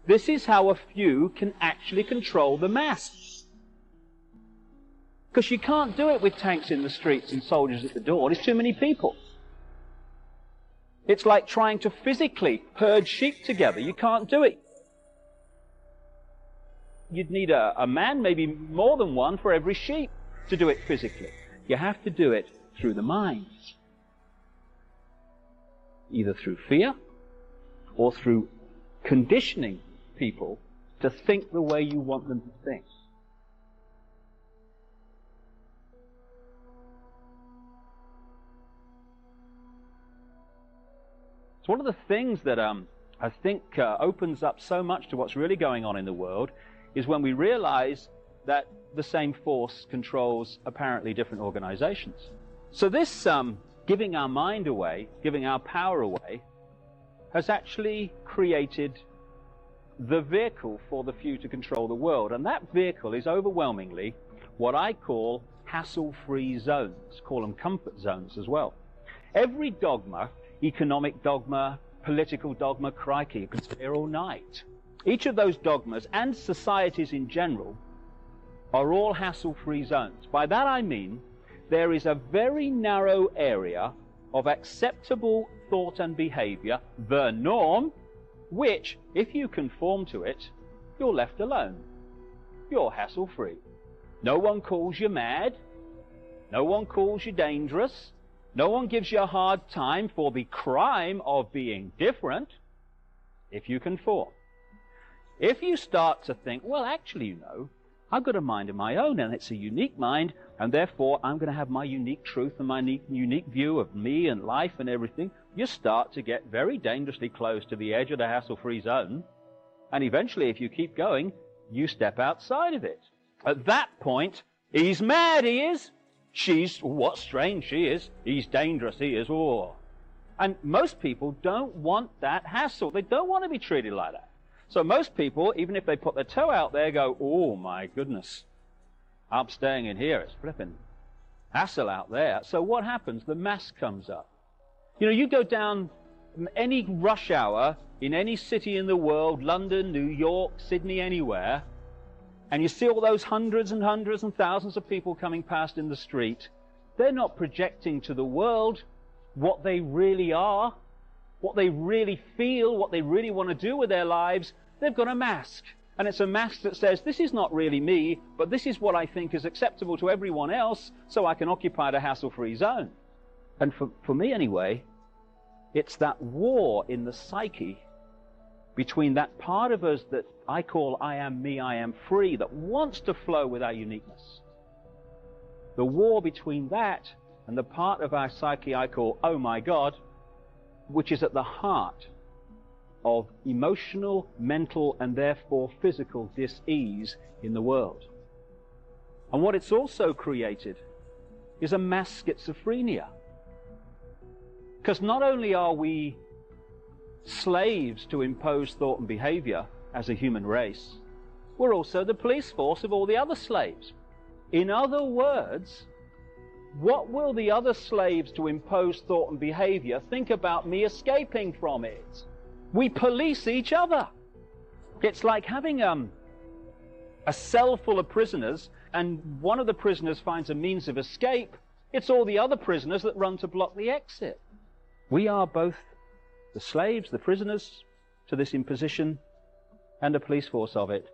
This is how a few can actually control the mass. Because you can't do it with tanks in the streets and soldiers at the door. There's too many people. It's like trying to physically herd sheep together. You can't do it. You'd need a man, maybe more than one, for every sheep to do it physically. You have to do it through the mind. Either through fear or through conditioning people to think the way you want them to think. It's one of the things that I think opens up so much to what's really going on in the world is when we realize that the same force controls apparently different organizations. So this giving our mind away, giving our power away, has actually created the vehicle for the few to control the world. And that vehicle is overwhelmingly what I call hassle-free zones, call them comfort zones as well. Every dogma, economic dogma, political dogma, crikey, you could stay here all night. Each of those dogmas and societies in general are all hassle-free zones. By that I mean there is a very narrow area of acceptable thought and behavior, the norm, which, if you conform to it, you're left alone. You're hassle-free. No one calls you mad. No one calls you dangerous. No one gives you a hard time for the crime of being different if you conform. If you start to think, well, actually, you know, I've got a mind of my own, and it's a unique mind, and therefore I'm going to have my unique truth and my unique view of me and life and everything, you start to get very dangerously close to the edge of the hassle-free zone, and eventually, if you keep going, you step outside of it. At that point, he's mad, he is. She's, what strange she is. He's dangerous, he is. Oh. And most people don't want that hassle. They don't want to be treated like that. So most people, even if they put their toe out there, go, oh my goodness, I'm staying in here, it's flipping hassle out there. So what happens? The mass comes up. You know, you go down any rush hour in any city in the world, London, New York, Sydney, anywhere, and you see all those hundreds and hundreds and thousands of people coming past in the street. They're not projecting to the world what they really are, what they really feel, what they really want to do with their lives. They've got a mask. And it's a mask that says, this is not really me, but this is what I think is acceptable to everyone else, so I can occupy the hassle-free zone. And for me anyway, it's that war in the psyche between that part of us that I call I am me, I am free, that wants to flow with our uniqueness. The war between that and the part of our psyche I call, oh my God, which is at the heart of emotional, mental, and therefore physical dis-ease in the world. And what it's also created is a mass schizophrenia. Because not only are we slaves to impose thought and behavior as a human race, we're also the police force of all the other slaves. In other words, what will the other slaves to impose thought and behavior think about me escaping from it? We police each other. It's like having a cell full of prisoners, and one of the prisoners finds a means of escape. It's all the other prisoners that run to block the exit. We are both the slaves, the prisoners to this imposition, and the police force of it.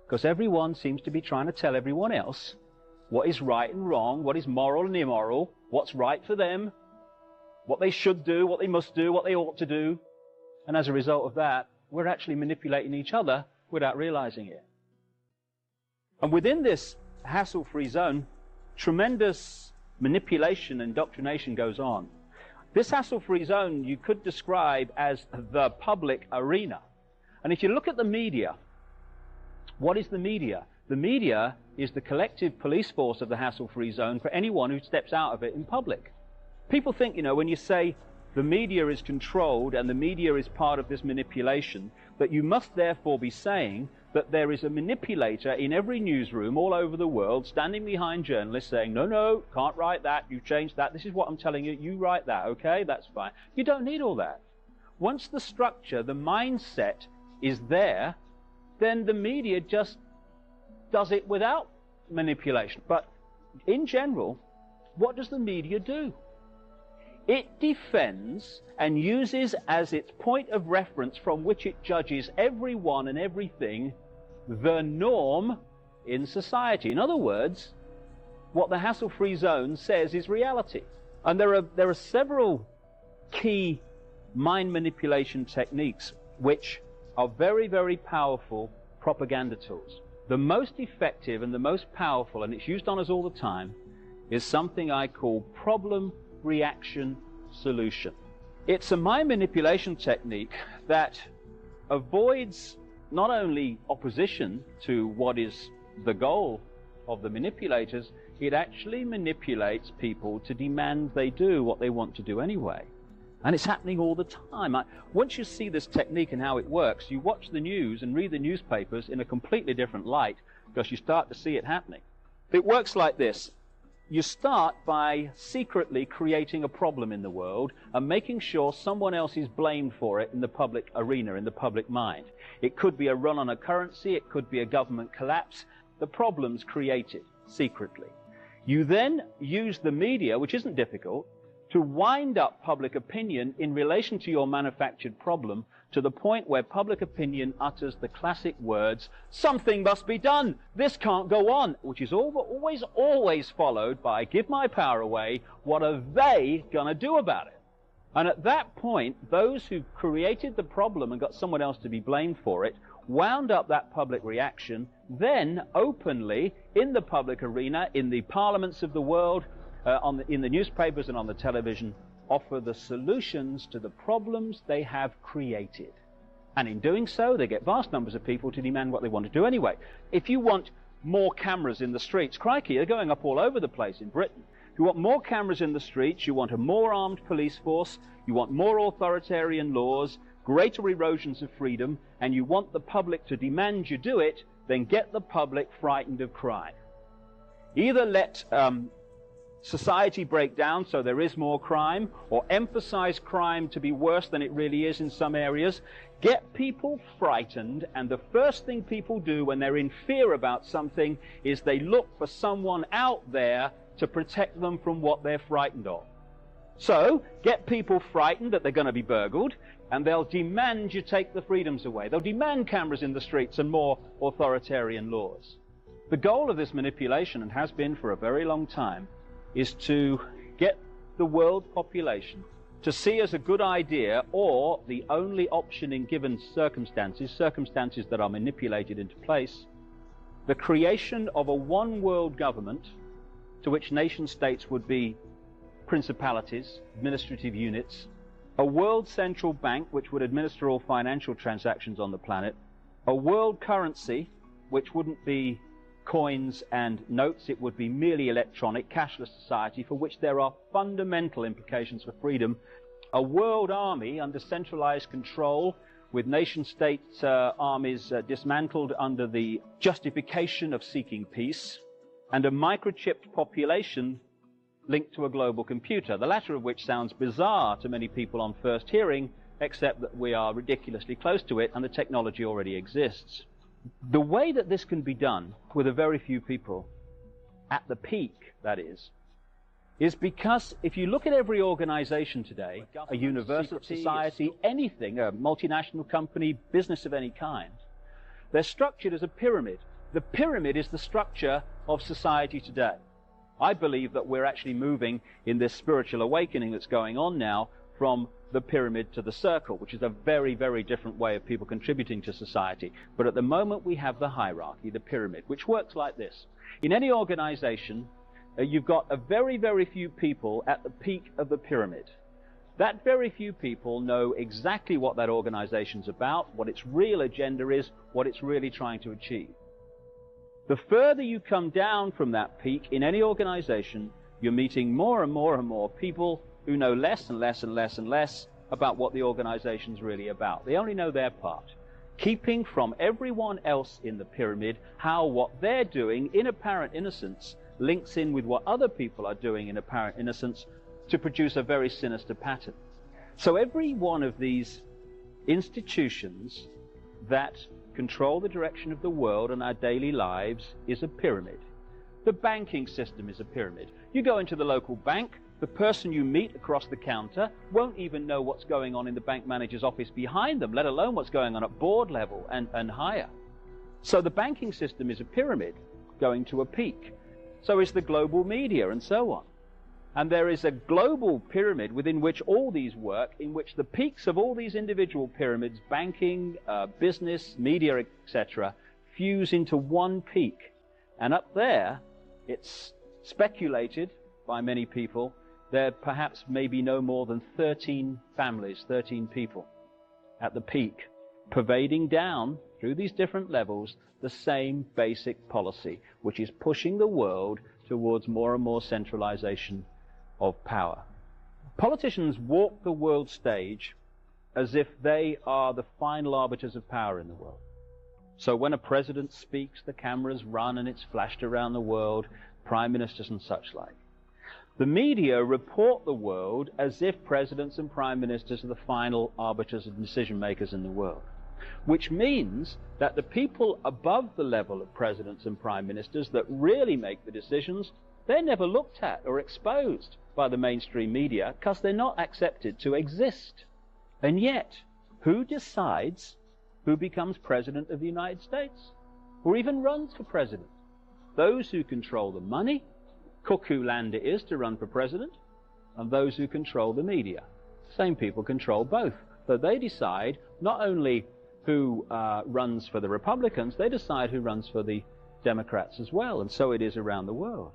Because everyone seems to be trying to tell everyone else what is right and wrong, what is moral and immoral, what's right for them, what they should do, what they must do, what they ought to do. And as a result of that, we're actually manipulating each other without realizing it. And within this hassle-free zone, tremendous manipulation and indoctrination goes on. This hassle-free zone you could describe as the public arena. And if you look at the media, what is the media? The media is the collective police force of the hassle-free zone for anyone who steps out of it in public. People think, you know, when you say the media is controlled and the media is part of this manipulation, that you must therefore be saying that there is a manipulator in every newsroom all over the world standing behind journalists saying, no, no, can't write that, you changed that, this is what I'm telling you, you write that, okay, that's fine. You don't need all that. Once the structure, the mindset is there, then the media just does it without manipulation. But in general, what does the media do? It defends and uses as its point of reference from which it judges everyone and everything the norm in society. In other words, what the hassle-free zone says is reality. And there are several key mind manipulation techniques which are very, very powerful propaganda tools. The most effective and the most powerful, and it's used on us all the time, is something I call problem, reaction, solution. It's a mind manipulation technique that avoids not only opposition to what is the goal of the manipulators, it actually manipulates people to demand they do what they want to do anyway. And it's happening all the time. Once you see this technique and how it works, you watch the news and read the newspapers in a completely different light because you start to see it happening. It works like this. You start by secretly creating a problem in the world and making sure someone else is blamed for it in the public arena, in the public mind. It could be a run on a currency, it could be a government collapse. The problem's created secretly. You then use the media, which isn't difficult, to wind up public opinion in relation to your manufactured problem to the point where public opinion utters the classic words, something must be done, this can't go on, which is always followed by, give my power away, what are they going to do about it? And at that point, those who created the problem and got someone else to be blamed for it wound up that public reaction, then openly in the public arena, in the parliaments of the world, in the newspapers and on the television, offer the solutions to the problems they have created. And in doing so, they get vast numbers of people to demand what they want to do anyway. If you want more cameras in the streets, crikey, they're going up all over the place in Britain. If you want more cameras in the streets, you want a more armed police force, you want more authoritarian laws, greater erosions of freedom, and you want the public to demand you do it, then get the public frightened of crime. Either let society break down so there is more crime, or emphasize crime to be worse than it really is in some areas. Get people frightened, and the first thing people do when they're in fear about something is they look for someone out there to protect them from what they're frightened of. So, get people frightened that they're going to be burgled, and they'll demand you take the freedoms away. They'll demand cameras in the streets and more authoritarian laws. The goal of this manipulation, and has been for a very long time, is to get the world population to see as a good idea, or the only option in given circumstances that are manipulated into place, the creation of a one world government to which nation states would be principalities, administrative units, a world central bank which would administer all financial transactions on the planet, a world currency which wouldn't be coins and notes, it would be merely electronic, cashless society for which there are fundamental implications for freedom, a world army under centralized control with nation-state armies dismantled under the justification of seeking peace, and a microchipped population linked to a global computer, the latter of which sounds bizarre to many people on first hearing, except that we are ridiculously close to it and the technology already exists. The way that this can be done with a very few people, at the peak, that is because if you look at every organization today, a university, society, anything, a multinational company, business of any kind, they're structured as a pyramid. The pyramid is the structure of society today. I believe that we're actually moving in this spiritual awakening that's going on now from the pyramid to the circle, which is a very, very different way of people contributing to society. But at the moment we have the hierarchy, the pyramid, which works like this. In any organization, you've got a very, very few people at the peak of the pyramid. That very few people know exactly what that organization's about, what its real agenda is, what it's really trying to achieve. The further you come down from that peak in any organization, you're meeting more and more and more people who know less and less and less and less about what the organization's really about. They only know their part, keeping from everyone else in the pyramid how what they're doing in apparent innocence links in with what other people are doing in apparent innocence to produce a very sinister pattern. So every one of these institutions that control the direction of the world and our daily lives is a pyramid. The banking system is a pyramid. You go into the local bank, the person you meet across the counter won't even know what's going on in the bank manager's office behind them, let alone what's going on at board level and higher. So the banking system is a pyramid going to a peak. So is the global media and so on. And there is a global pyramid within which all these work, in which the peaks of all these individual pyramids, banking, business, media, etc., fuse into one peak. And up there, it's speculated by many people, there perhaps may be no more than 13 families, 13 people at the peak, pervading down through these different levels the same basic policy, which is pushing the world towards more and more centralization of power. Politicians walk the world stage as if they are the final arbiters of power in the world. So when a president speaks, the cameras run and it's flashed around the world, prime ministers and such like. The media report the world as if presidents and prime ministers are the final arbiters and decision makers in the world, which means that the people above the level of presidents and prime ministers that really make the decisions, they're never looked at or exposed by the mainstream media because they're not accepted to exist. And yet, who decides who becomes president of the United States or even runs for president? Those who control the money, cuckoo land it is to run for president, and those who control the media. Same people control both. So they decide not only who runs for the Republicans, they decide who runs for the Democrats as well, and so it is around the world.